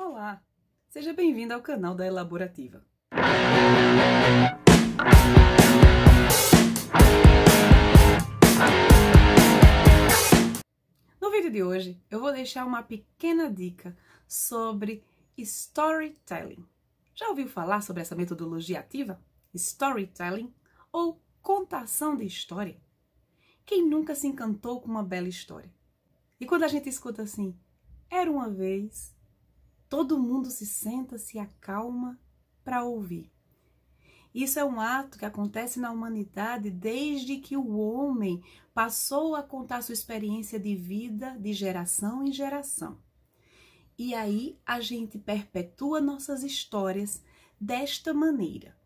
Olá, seja bem-vindo ao canal da Elaborativa. No vídeo de hoje, eu vou deixar uma pequena dica sobre storytelling. Já ouviu falar sobre essa metodologia ativa? Storytelling ou contação de história? Quem nunca se encantou com uma bela história? E quando a gente escuta assim, era uma vez, todo mundo se senta, se acalma para ouvir. Isso é um ato que acontece na humanidade desde que o homem passou a contar sua experiência de vida de geração em geração. E aí a gente perpetua nossas histórias desta maneira.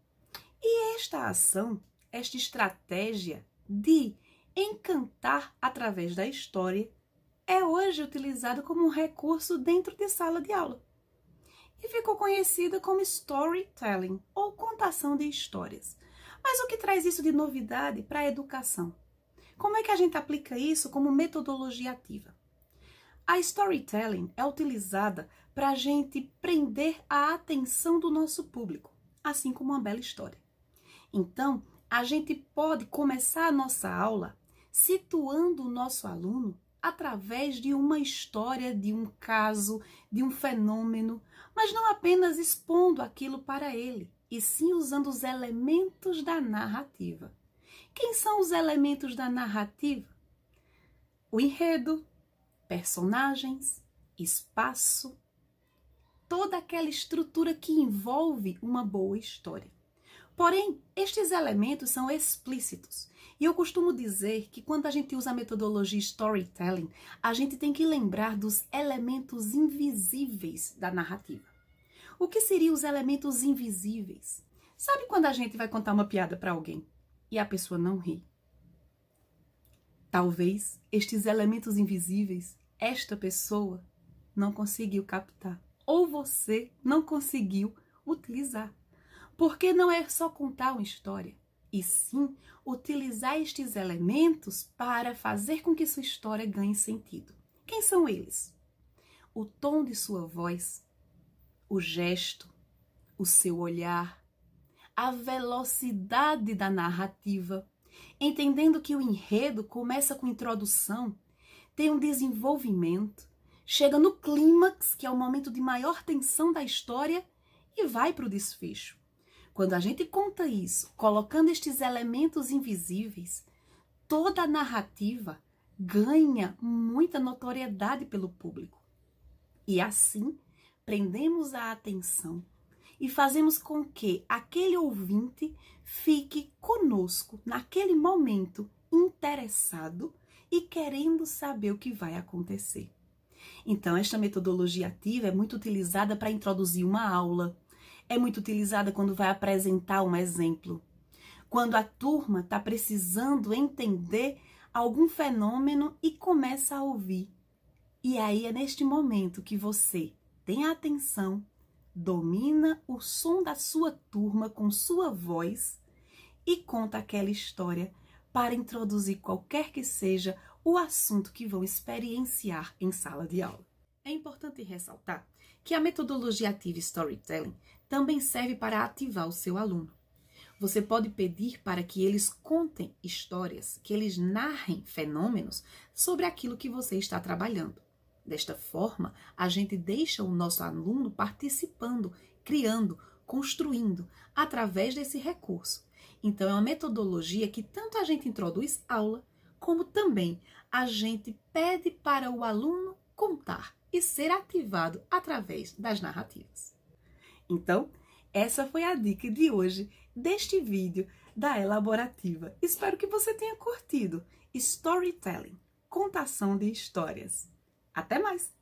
E esta ação, esta estratégia de encantar através da história é hoje utilizada como um recurso dentro de sala de aula. E ficou conhecida como storytelling, ou contação de histórias. Mas o que traz isso de novidade para a educação? Como é que a gente aplica isso como metodologia ativa? A storytelling é utilizada para a gente prender a atenção do nosso público, assim como uma bela história. Então, a gente pode começar a nossa aula situando o nosso aluno através de uma história, de um caso, de um fenômeno, mas não apenas expondo aquilo para ele, e sim usando os elementos da narrativa. Quem são os elementos da narrativa? O enredo, personagens, espaço, toda aquela estrutura que envolve uma boa história. Porém, estes elementos são explícitos. E eu costumo dizer que quando a gente usa a metodologia storytelling, a gente tem que lembrar dos elementos invisíveis da narrativa. O que seriam os elementos invisíveis? Sabe quando a gente vai contar uma piada para alguém e a pessoa não ri? Talvez estes elementos invisíveis, esta pessoa não conseguiu captar, ou você não conseguiu utilizar. Porque não é só contar uma história, e sim utilizar estes elementos para fazer com que sua história ganhe sentido. Quem são eles? O tom de sua voz, o gesto, o seu olhar, a velocidade da narrativa, entendendo que o enredo começa com introdução, tem um desenvolvimento, chega no clímax, que é o momento de maior tensão da história, e vai para o desfecho. Quando a gente conta isso, colocando estes elementos invisíveis, toda a narrativa ganha muita notoriedade pelo público. E assim, prendemos a atenção e fazemos com que aquele ouvinte fique conosco naquele momento interessado e querendo saber o que vai acontecer. Então, esta metodologia ativa é muito utilizada para introduzir uma aula, é muito utilizada quando vai apresentar um exemplo, quando a turma está precisando entender algum fenômeno e começa a ouvir. E aí é neste momento que você tem a atenção, domina o som da sua turma com sua voz e conta aquela história para introduzir qualquer que seja o assunto que vão experienciar em sala de aula. É importante ressaltar que a metodologia ativa Storytelling também serve para ativar o seu aluno. Você pode pedir para que eles contem histórias, que eles narrem fenômenos sobre aquilo que você está trabalhando. Desta forma, a gente deixa o nosso aluno participando, criando, construindo, através desse recurso. Então, é uma metodologia que tanto a gente introduz aula, como também a gente pede para o aluno contar e ser ativado através das narrativas. Então, essa foi a dica de hoje deste vídeo da Elaborativa. Espero que você tenha curtido. Storytelling, contação de histórias. Até mais!